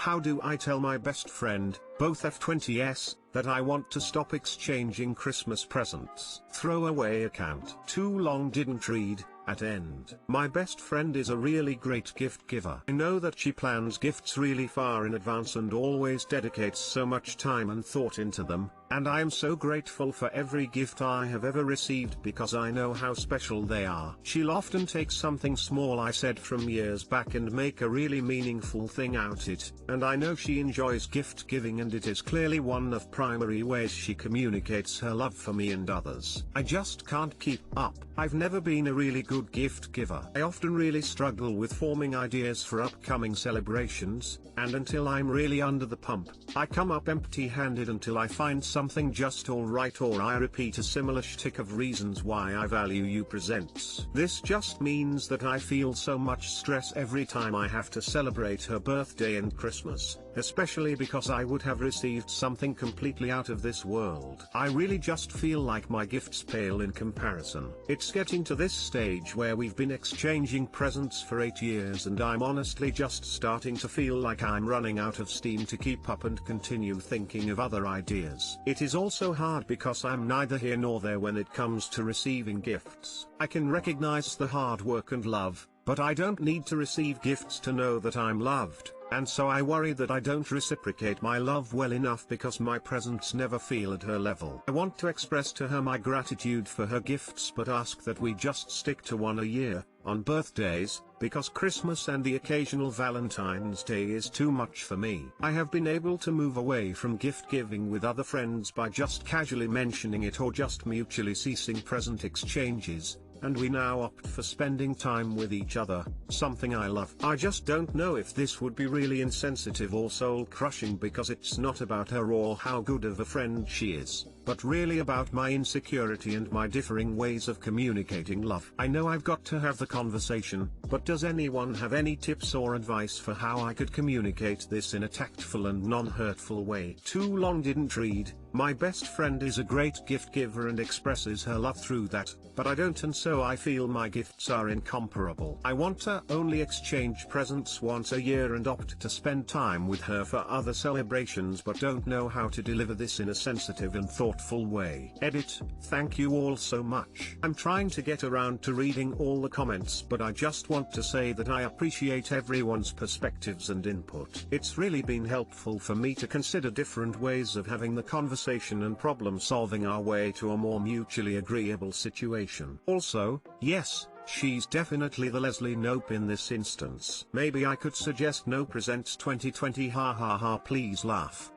How do I tell my best friend, both F20s, that I want to stop exchanging Christmas presents? Throwaway account. Too long didn't read. At end. My best friend is a really great gift giver. I know that she plans gifts really far in advance and always dedicates so much time and thought into them, and I am so grateful for every gift I have ever received because I know how special they are. She'll often take something small I said from years back and make a really meaningful thing out it, and I know she enjoys gift giving and it is clearly one of primary ways she communicates her love for me and others. I just can't keep up. I've never been a really good gift giver. I often really struggle with forming ideas for upcoming celebrations, and until I'm really under the pump, I come up empty-handed until I find something just alright or I repeat a similar shtick of reasons why I value you presents. This just means that I feel so much stress every time I have to celebrate her birthday and Christmas, especially because I would have received something completely out of this world. I really just feel like my gifts pale in comparison. It's getting to this stage where we've been exchanging presents for 8 years and I'm honestly just starting to feel like I'm running out of steam to keep up and continue thinking of other ideas. It is also hard because I'm neither here nor there when it comes to receiving gifts. I can recognize the hard work and love, but I don't need to receive gifts to know that I'm loved, and so I worry that I don't reciprocate my love well enough because my presents never feel at her level. I want to express to her my gratitude for her gifts but ask that we just stick to one a year, on birthdays, because Christmas and the occasional Valentine's Day is too much for me. I have been able to move away from gift giving with other friends by just casually mentioning it or just mutually ceasing present exchanges, and we now opt for spending time with each other, something I love. I just don't know if this would be really insensitive or soul-crushing because it's not about her or how good of a friend she is, but really about my insecurity and my differing ways of communicating love. I know I've got to have the conversation, but does anyone have any tips or advice for how I could communicate this in a tactful and non-hurtful way? Too long didn't read. My best friend is a great gift giver and expresses her love through that, but I don't, and so I feel my gifts are incomparable. I want to only exchange presents once a year and opt to spend time with her for other celebrations but don't know how to deliver this in a sensitive and thoughtful way. Edit. Thank you all so much. I'm trying to get around to reading all the comments but I just want to say that I appreciate everyone's perspectives and input. It's really been helpful for me to consider different ways of having the conversation and problem solving our way to a more mutually agreeable situation. Also, yes, she's definitely the Leslie Knope in this instance. Maybe I could suggest No Presents 2020 ha ha ha, please laugh.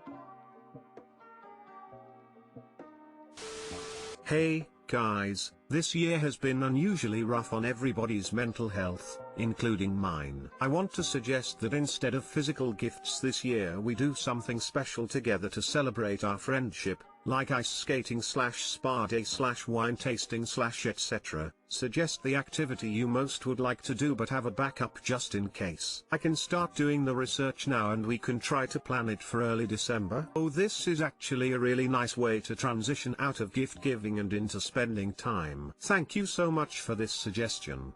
Hey, guys, this year has been unusually rough on everybody's mental health, including mine. I want to suggest that instead of physical gifts this year we do something special together to celebrate our friendship, like ice skating / spa day / wine tasting / etc. Suggest the activity you most would like to do but have a backup just in case. I can start doing the research now and we can try to plan it for early December. Oh, this is actually a really nice way to transition out of gift giving and into spending time. Thank you so much for this suggestion.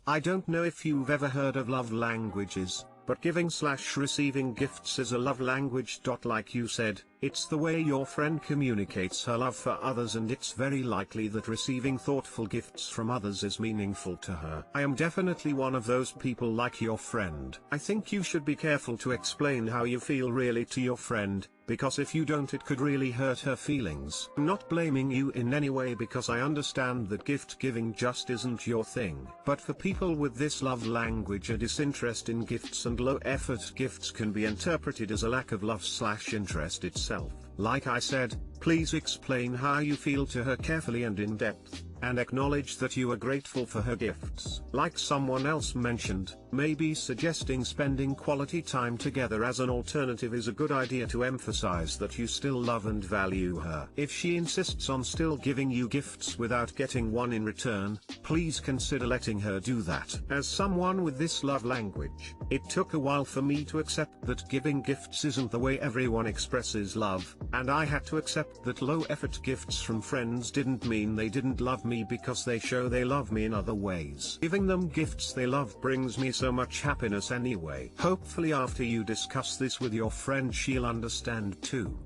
I don't know if you've ever heard of love languages, but giving / receiving gifts is a love language. Like you said, it's the way your friend communicates her love for others and it's very likely that receiving thoughtful gifts from others is meaningful to her. I am definitely one of those people like your friend. I think you should be careful to explain how you feel really to your friend, because if you don't it could really hurt her feelings. I'm not blaming you in any way because I understand that gift giving just isn't your thing. But for people with this love language, a disinterest in gifts and low effort gifts can be interpreted as a lack of love / interest itself. Like I said, please explain how you feel to her carefully and in depth, and acknowledge that you are grateful for her gifts. Like someone else mentioned, Maybe suggesting spending quality time together as an alternative is a good idea to emphasize that you still love and value her. If she insists on still giving you gifts without getting one in return, please consider letting her do that. As someone with this love language, it took a while for me to accept that giving gifts isn't the way everyone expresses love, and I had to accept that low-effort gifts from friends didn't mean they didn't love me because they show they love me in other ways. Giving them gifts they love brings me so much happiness anyway. Hopefully after you discuss this with your friend she'll understand too.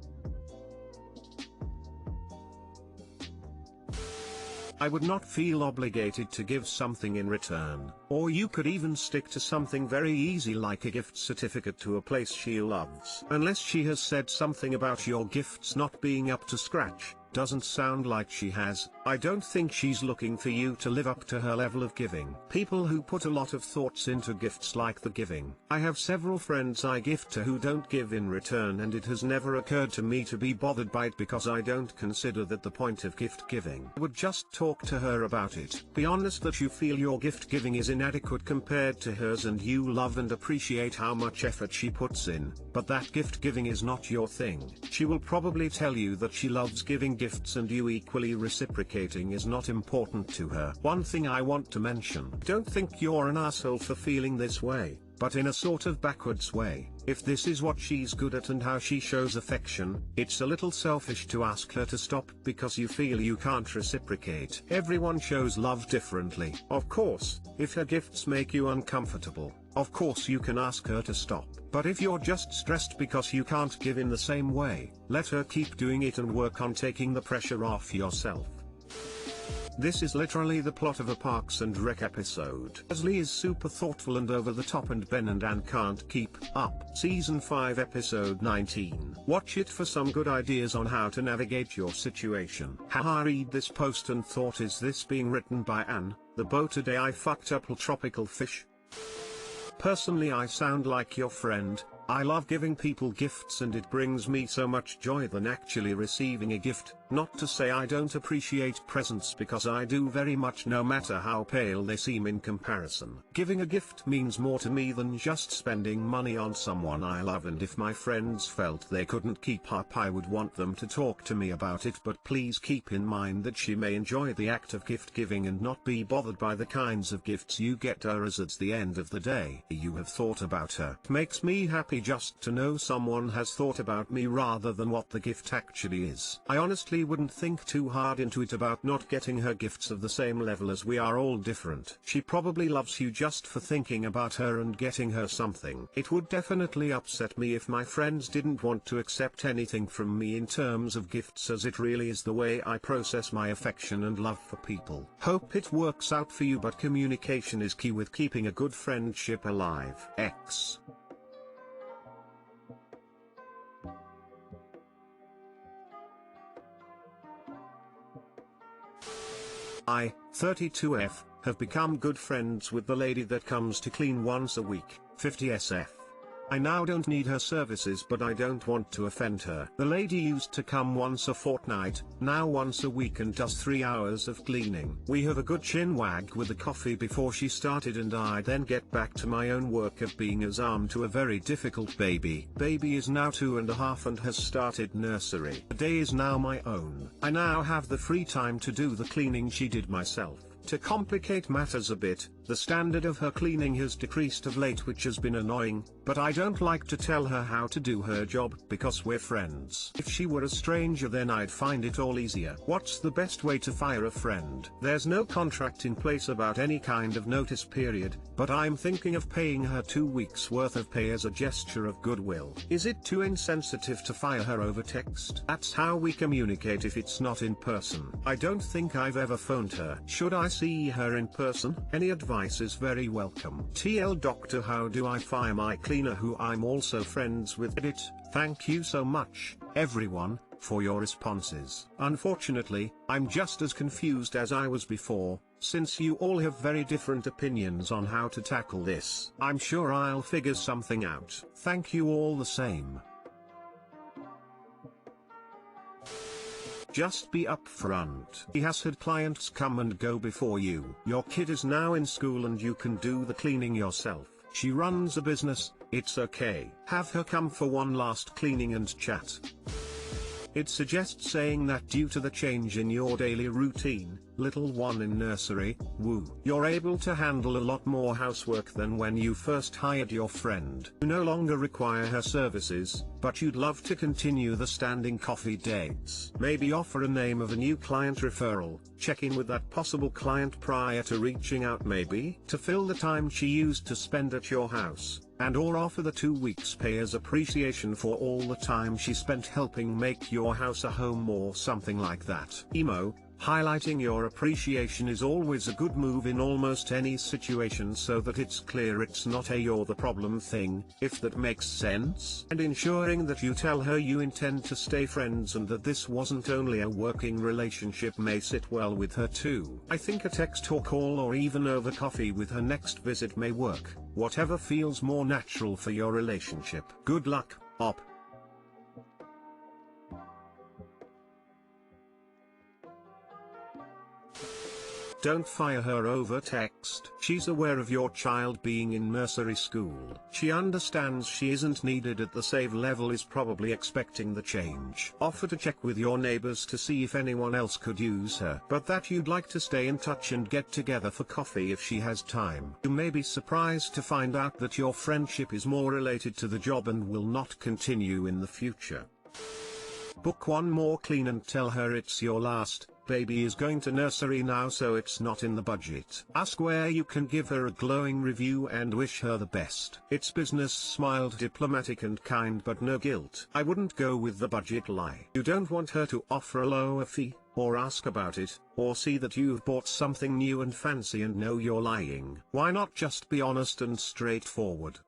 I would not feel obligated to give something in return. Or you could even stick to something very easy like a gift certificate to a place she loves. Unless she has said something about your gifts not being up to scratch. Doesn't sound like she has. I don't think she's looking for you to live up to her level of giving. People who put a lot of thoughts into gifts like the giving. I have several friends I gift to who don't give in return, and it has never occurred to me to be bothered by it because I don't consider that the point of gift giving. I would just talk to her about it. Be honest that you feel your gift giving is inadequate compared to hers and you love and appreciate how much effort she puts in, but that gift giving is not your thing. She will probably tell you that she loves giving gifts and you equally reciprocating is not important to her. One thing I want to mention: don't think you're an asshole for feeling this way, but in a sort of backwards way. If this is what she's good at and how she shows affection, it's a little selfish to ask her to stop because you feel you can't reciprocate. Everyone shows love differently. Of course, if her gifts make you uncomfortable, of course you can ask her to stop. But if you're just stressed because you can't give in the same way, let her keep doing it and work on taking the pressure off yourself. This is literally the plot of a Parks and Rec episode. Leslie is super thoughtful and over the top and Ben and Anne can't keep up. Season 5 episode 19. Watch it for some good ideas on how to navigate your situation. Haha, read this post and thought, is this being written by Anne? The boat today I fucked up tropical fish. Personally I sound like your friend. I love giving people gifts and it brings me so much joy than actually receiving a gift. Not to say I don't appreciate presents, because I do very much, no matter how pale they seem in comparison. Giving a gift means more to me than just spending money on someone I love, and if my friends felt they couldn't keep up I would want them to talk to me about it, but please keep in mind that she may enjoy the act of gift giving and not be bothered by the kinds of gifts you get her, as at the end of the day you have thought about her. It makes me happy just to know someone has thought about me rather than what the gift actually is. I honestly wouldn't think too hard into it about not getting her gifts of the same level, as we are all different. She probably loves you just for thinking about her and getting her something. It would definitely upset me if my friends didn't want to accept anything from me in terms of gifts, as it really is the way I process my affection and love for people. Hope it works out for you, but communication is key with keeping a good friendship alive. X. 32F, have become good friends with the lady that comes to clean once a week, 50SF. I now don't need her services, but I don't want to offend her. The lady used to come once a fortnight, now once a week, and does 3 hours of cleaning. We have a good chin wag with the coffee before she started, and I then get back to my own work of being as arm to a very difficult baby. Baby is now 2.5 and has started nursery. The day is now my own. I now have the free time to do the cleaning she did myself. To complicate matters a bit, the standard of her cleaning has decreased of late, which has been annoying, but I don't like to tell her how to do her job because we're friends. If she were a stranger then I'd find it all easier. What's the best way to fire a friend? There's no contract in place about any kind of notice period, but I'm thinking of paying her 2 weeks worth of pay as a gesture of goodwill. Is it too insensitive to fire her over text? That's how we communicate if it's not in person. I don't think I've ever phoned her. Should I see her in person? Any advice is very welcome. TL Doctor, how do I fire my cleaner who I'm also friends with? Edit. Thank you so much, everyone, for your responses. Unfortunately, I'm just as confused as I was before, since you all have very different opinions on how to tackle this. I'm sure I'll figure something out. Thank you all the same. Just be upfront. He has had clients come and go before you. Your kid is now in school and you can do the cleaning yourself. She runs a business, it's okay. Have her come for one last cleaning and chat. It suggests saying that due to the change in your daily routine, little one in nursery, you're able to handle a lot more housework than when you first hired your friend. You no longer require her services, but you'd love to continue the standing coffee dates. Maybe offer a name of a new client referral, check in with that possible client prior to reaching out, maybe to fill the time she used to spend at your house, and or offer the 2 weeks pay as appreciation for all the time she spent helping make your house a home or something like that. Highlighting your appreciation is always a good move in almost any situation so that it's clear it's not a you're the problem thing, if that makes sense. And ensuring that you tell her you intend to stay friends and that this wasn't only a working relationship may sit well with her too. I think a text or call or even over coffee with her next visit may work, whatever feels more natural for your relationship. Good luck, Op. Don't fire her over text. She's aware of your child being in nursery school. She understands she isn't needed at the same level, is probably expecting the change. Offer to check with your neighbors to see if anyone else could use her, but that you'd like to stay in touch and get together for coffee if she has time. You may be surprised to find out that your friendship is more related to the job and will not continue in the future. Book one more clean and tell her it's your last. Baby is going to nursery now, so it's not in the budget. Ask where you can give her a glowing review and wish her the best. It's business, smiled diplomatic and kind but no guilt. I wouldn't go with the budget lie. You don't want her to offer a lower fee, or ask about it, or see that you've bought something new and fancy and know you're lying. Why not just be honest and straightforward?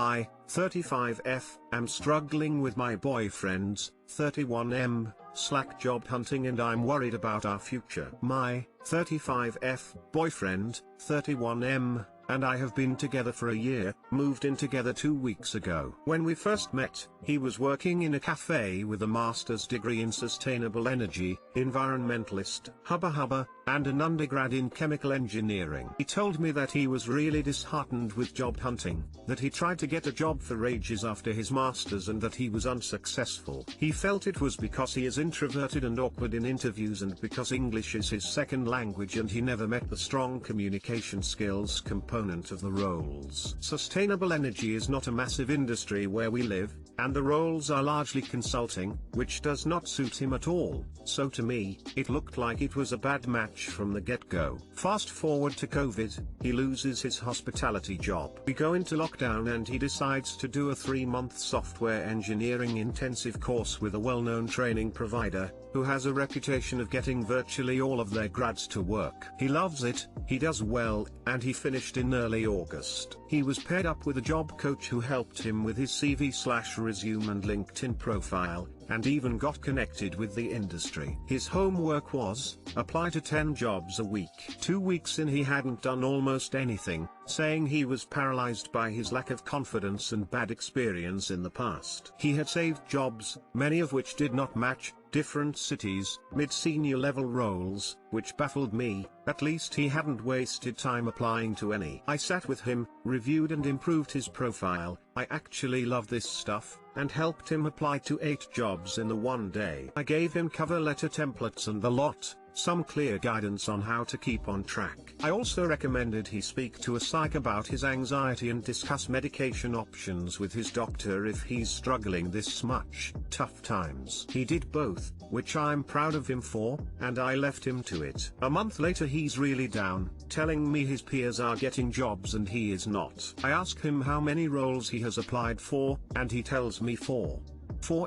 I, 35F, am struggling with my boyfriend's, 31M, slack job hunting and I'm worried about our future. My, 35F, boyfriend, 31M, and I have been together for a year, moved in together 2 weeks ago. When we first met, he was working in a cafe with a master's degree in sustainable energy, environmentalist, hubba, and an undergrad in chemical engineering. He told me that he was really disheartened with job hunting, that he tried to get a job for ages after his master's and that he was unsuccessful. He felt it was because he is introverted and awkward in interviews and because English is his second language and he never met the strong communication skills component of the roles. Sustainable energy is not a massive industry where we live, and the roles are largely consulting, which does not suit him at all, so to me, it looked like it was a bad match from the get-go. Fast forward to COVID, he loses his hospitality job. We go into lockdown and he decides to do a 3-month software engineering intensive course with a well-known training provider, who has a reputation of getting virtually all of their grads to work. He loves it, he does well, and he finished in early August. He was paired up with a job coach who helped him with his CV/resume and LinkedIn profile, and even got connected with the industry. His homework was, apply to 10 jobs a week. 2 weeks in he hadn't done almost anything, saying he was paralyzed by his lack of confidence and bad experience in the past. He had saved jobs, many of which did not match, different cities, mid-senior level roles, which baffled me. At least he hadn't wasted time applying to any. I sat with him, reviewed and improved his profile. I actually love this stuff, and helped him apply to 8 jobs in the one day. I gave him cover letter templates and the lot, some clear guidance on how to keep on track. I also recommended he speak to a psych about his anxiety and discuss medication options with his doctor if he's struggling this much. Tough times. He did both, which I'm proud of him for, and I left him to it. A month later he's really down, telling me his peers are getting jobs and he is not. I ask him how many roles he has applied for, and he tells me 4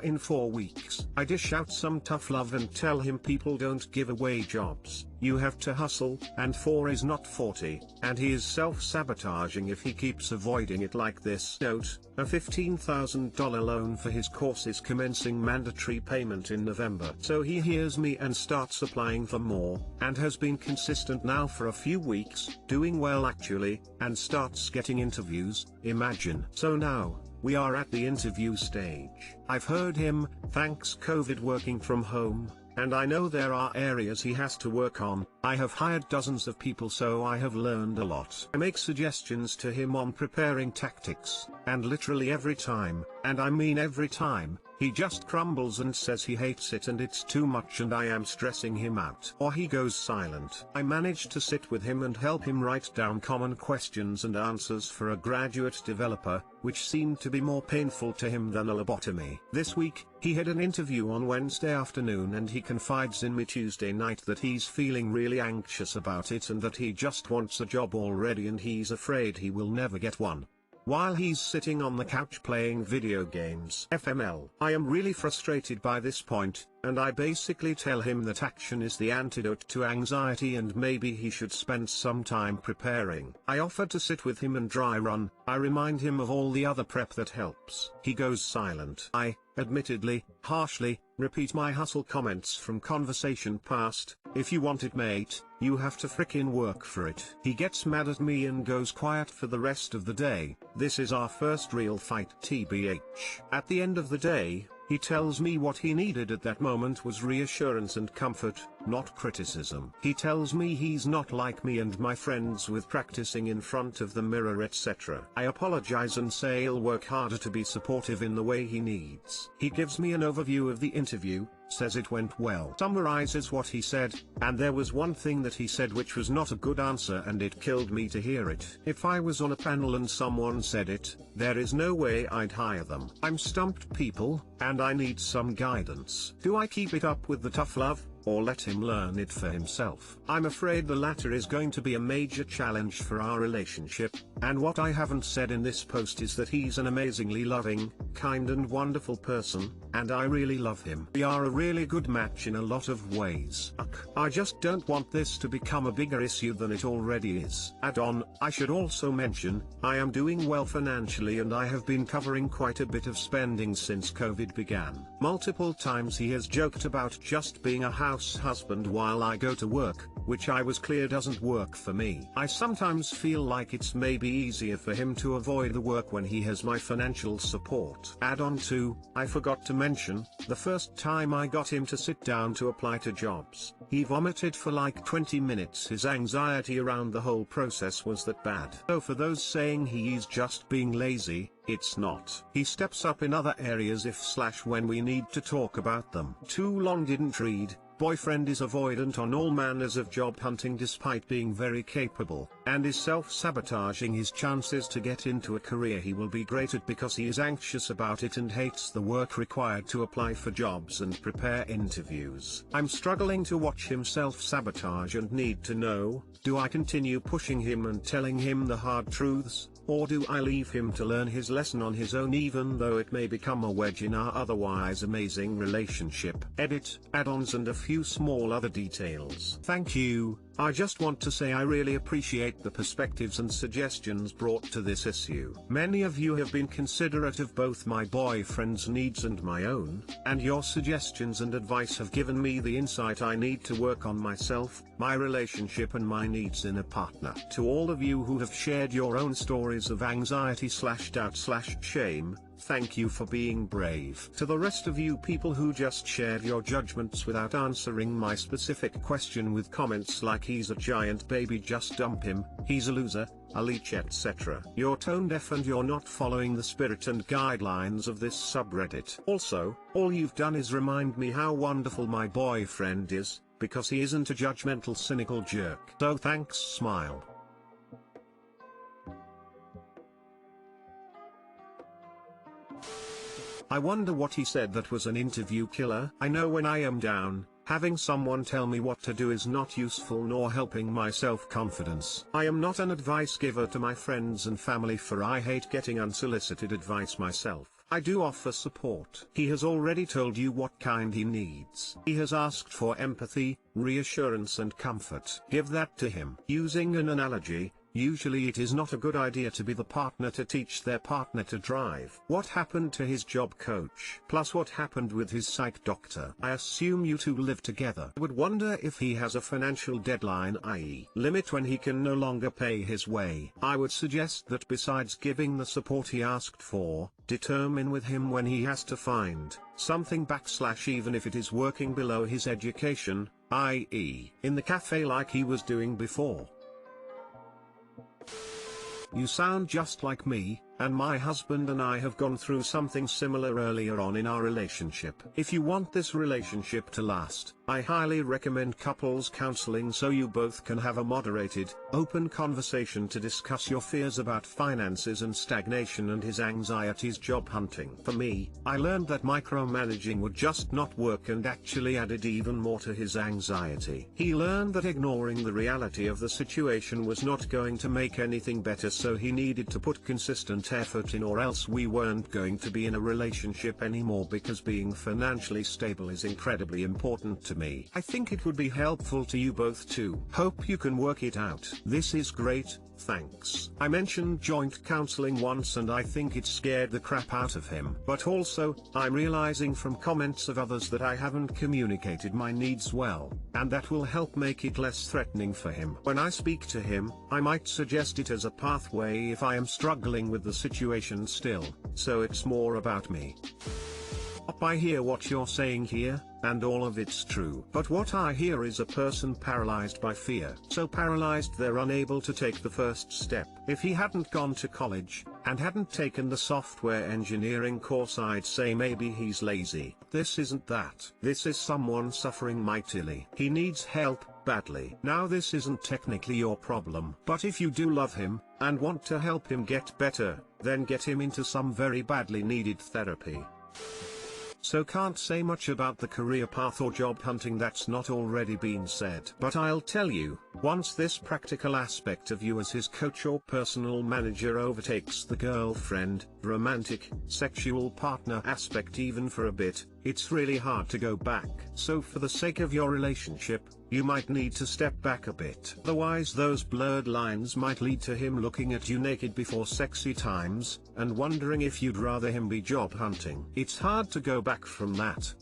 in 4 weeks. I dish out some tough love and tell him people don't give away jobs, you have to hustle, and 4 is not 40, and he is self-sabotaging if he keeps avoiding it like this. Note, a $15,000 loan for his course is commencing mandatory payment in November. So he hears me and starts applying for more, and has been consistent now for a few weeks, doing well actually, and starts getting interviews, imagine. So now, we are at the interview stage. I've heard him, thanks COVID working from home, and I know there are areas he has to work on. I have hired dozens of people, so I have learned a lot. I make suggestions to him on preparing tactics, and literally every time, and I mean every time, he just crumbles and says he hates it and it's too much and I am stressing him out. Or he goes silent. I managed to sit with him and help him write down common questions and answers for a graduate developer, which seemed to be more painful to him than a lobotomy. This week, he had an interview on Wednesday afternoon and he confides in me Tuesday night that he's feeling really anxious about it and that he just wants a job already and he's afraid he will never get one while he's sitting on the couch playing video games. FML. I am really frustrated by this point, and I basically tell him that action is the antidote to anxiety and maybe he should spend some time preparing. I offer to sit with him and dry run. I remind him of all the other prep that helps. He goes silent. I, admittedly, harshly, repeat my hustle comments from conversation past. If you want it, mate, you have to frickin' work for it. He gets mad at me and goes quiet for the rest of the day. This is our first real fight, TBH. At the end of the day, he tells me what he needed at that moment was reassurance and comfort, not criticism. He tells me he's not like me and my friends with practicing in front of the mirror, etc. I apologize and say I'll work harder to be supportive in the way he needs. He gives me an overview of the interview, says it went well, summarizes what he said, and there was one thing that he said which was not a good answer and it killed me to hear it. If I was on a panel and someone said it, there is no way I'd hire them. I'm stumped, people, and I need some guidance. Do I keep it up with the tough love, or let him learn it for himself? I'm afraid the latter is going to be a major challenge for our relationship, and what I haven't said in this post is that he's an amazingly loving, kind and wonderful person, and I really love him. We are a really good match in a lot of ways. I just don't want this to become a bigger issue than it already is. Add-on, I should also mention, I am doing well financially and I have been covering quite a bit of spending since COVID began. Multiple times he has joked about just being a house husband while I go to work, which I was clear doesn't work for me. I sometimes feel like it's maybe easier for him to avoid the work when he has my financial support. Add on to, I forgot to mention, the first time I got him to sit down to apply to jobs, he vomited for like 20 minutes. His anxiety around the whole process was that bad. So for those saying he's just being lazy, it's not. He steps up in other areas if/when we need to talk about them. Too long didn't read. Boyfriend is avoidant on all manners of job hunting despite being very capable, and is self-sabotaging his chances to get into a career he will be great at because he is anxious about it and hates the work required to apply for jobs and prepare interviews. I'm struggling to watch him self-sabotage and need to know, do I continue pushing him and telling him the hard truths, or do I leave him to learn his lesson on his own even though it may become a wedge in our otherwise amazing relationship? Edit, add-ons and a few small other details. Thank you. I just want to say I really appreciate the perspectives and suggestions brought to this issue. Many of you have been considerate of both my boyfriend's needs and my own, and your suggestions and advice have given me the insight I need to work on myself, my relationship and my needs in a partner. To all of you who have shared your own stories of anxiety/doubt/shame, thank you for being brave. To the rest of you people who just shared your judgments without answering my specific question with comments like he's a giant baby, just dump him, he's a loser, a leech, etc. You're tone deaf and you're not following the spirit and guidelines of this subreddit. Also, all you've done is remind me how wonderful my boyfriend is, because he isn't a judgmental cynical jerk. So thanks, smile. I wonder what he said that was an interview killer. I know when I am down, having someone tell me what to do is not useful nor helping my self-confidence. I am not an advice giver to my friends and family, for I hate getting unsolicited advice myself. I do offer support. He has already told you what kind he needs. He has asked for empathy, reassurance and comfort. Give that to him. Using an analogy, Usually it is not a good idea to be the partner to teach their partner to drive. What happened to his job coach? Plus what happened with his psych doctor? I assume you two live together. I would wonder if he has a financial deadline, i.e. limit when he can no longer pay his way. I would suggest that besides giving the support he asked for, determine with him when he has to find something / even if it is working below his education, i.e. in the cafe like he was doing before. You sound just like me, and my husband and I have gone through something similar earlier on in our relationship. If you want this relationship to last, I highly recommend couples counseling so you both can have a moderated, open conversation to discuss your fears about finances and stagnation and his anxieties job hunting. For me, I learned that micromanaging would just not work and actually added even more to his anxiety. He learned that ignoring the reality of the situation was not going to make anything better, so he needed to put consistent effort in or else we weren't going to be in a relationship anymore, because being financially stable is incredibly important to me. I think it would be helpful to you both too. Hope you can work it out. This is great, thanks. I mentioned joint counseling once and I think it scared the crap out of him. But also, I'm realizing from comments of others that I haven't communicated my needs well, and that will help make it less threatening for him. When I speak to him, I might suggest it as a pathway if I am struggling with the situation still, so it's more about me. I hear what you're saying here, and all of it's true. But what I hear is a person paralyzed by fear. So paralyzed they're unable to take the first step. If he hadn't gone to college, and hadn't taken the software engineering course, I'd say maybe he's lazy. This isn't that. This is someone suffering mightily. He needs help, badly. Now this isn't technically your problem, but if you do love him, and want to help him get better, then get him into some very badly needed therapy. So can't say much about the career path or job hunting that's not already been said. But I'll tell you, once this practical aspect of you as his coach or personal manager overtakes the girlfriend, romantic, sexual partner aspect even for a bit, it's really hard to go back. So for the sake of your relationship, you might need to step back a bit. Otherwise those blurred lines might lead to him looking at you naked before sexy times, and wondering if you'd rather him be job hunting. It's hard to go back from that.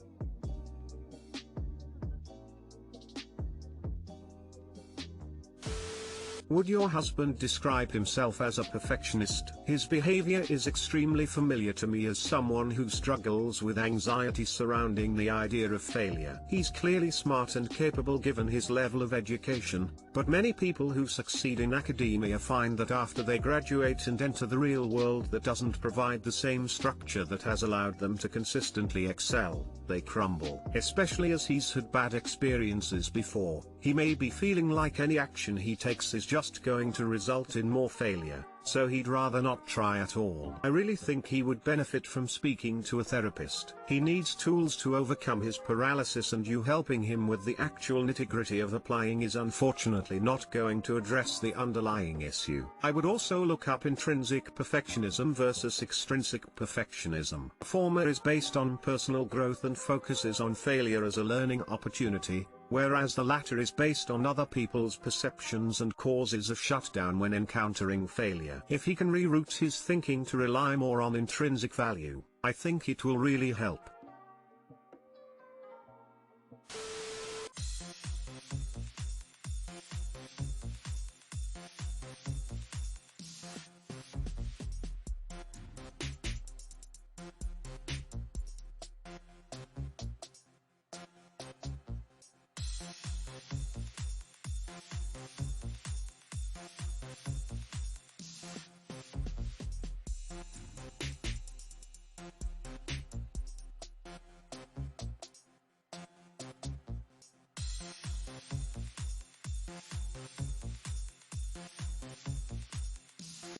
Would your husband describe himself as a perfectionist? His behavior is extremely familiar to me as someone who struggles with anxiety surrounding the idea of failure. He's clearly smart and capable given his level of education, but many people who succeed in academia find that after they graduate and enter the real world that doesn't provide the same structure that has allowed them to consistently excel, they crumble. Especially as he's had bad experiences before, he may be feeling like any action he takes is just going to result in more failure, so he'd rather not try at all. I really think he would benefit from speaking to a therapist. He needs tools to overcome his paralysis, and you helping him with the actual nitty-gritty of applying is unfortunately not going to address the underlying issue. I would also look up intrinsic perfectionism versus extrinsic perfectionism. The former is based on personal growth and focuses on failure as a learning opportunity, whereas the latter is based on other people's perceptions and causes a shutdown when encountering failure. If he can reroute his thinking to rely more on intrinsic value, I think it will really help.